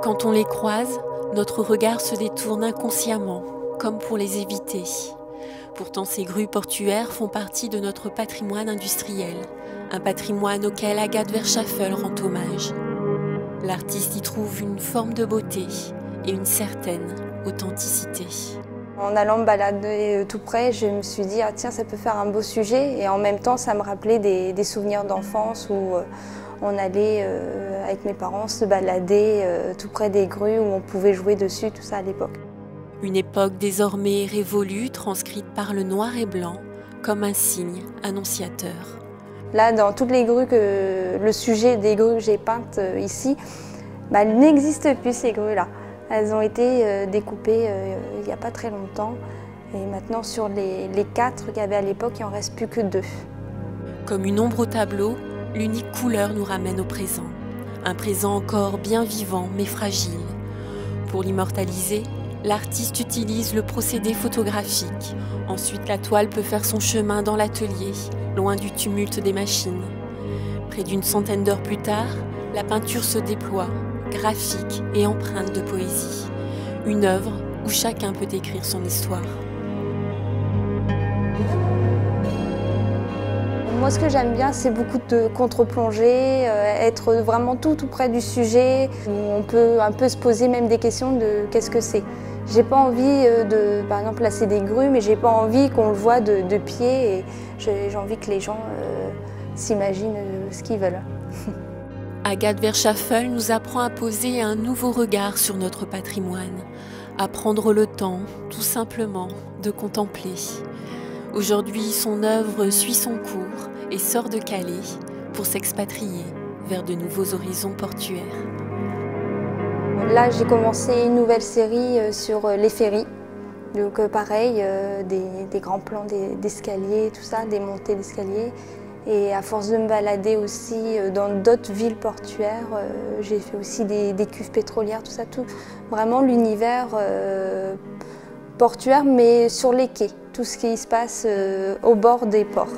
Quand on les croise, notre regard se détourne inconsciemment, comme pour les éviter. Pourtant, ces grues portuaires font partie de notre patrimoine industriel, un patrimoine auquel Agathe Verschaffel rend hommage. L'artiste y trouve une forme de beauté et une certaine authenticité. En allant me balader tout près, je me suis dit, ah tiens, ça peut faire un beau sujet. Et en même temps, ça me rappelait des souvenirs d'enfance où on allait avec mes parents se balader tout près des grues où on pouvait jouer dessus, tout ça à l'époque. Une époque désormais révolue, transcrite par le noir et blanc, comme un signe annonciateur. Là, dans toutes les grues, le sujet des grues que j'ai peintes ici, elles n'existent plus, ces grues-là. Elles ont été découpées il n'y a pas très longtemps. Et maintenant, sur les 4 qu'il y avait à l'époque, il n'en reste plus que 2. Comme une ombre au tableau, l'unique couleur nous ramène au présent. Un présent encore bien vivant mais fragile. Pour l'immortaliser, l'artiste utilise le procédé photographique. Ensuite, la toile peut faire son chemin dans l'atelier, loin du tumulte des machines. Près d'une centaine d'heures plus tard, la peinture se déploie, graphique et empreinte de poésie. Une œuvre où chacun peut écrire son histoire. Moi, ce que j'aime bien, c'est beaucoup de contre-plongée, être vraiment tout près du sujet, où on peut un peu se poser même des questions de qu'est-ce que c'est. J'ai pas envie de, par exemple, là c'est des grues, mais j'ai pas envie qu'on le voit de pied, et j'ai envie que les gens s'imaginent ce qu'ils veulent. Agathe Verschaffel nous apprend à poser un nouveau regard sur notre patrimoine, à prendre le temps, tout simplement, de contempler. Aujourd'hui, son œuvre suit son cours et sort de Calais pour s'expatrier vers de nouveaux horizons portuaires. Là, j'ai commencé une nouvelle série sur les ferries. Donc pareil, des grands plans d'escaliers, tout ça, des montées d'escaliers. Et à force de me balader aussi dans d'autres villes portuaires, j'ai fait aussi des cuves pétrolières, tout ça, tout. Vraiment l'univers portuaire, mais sur les quais, tout ce qui se passe au bord des ports.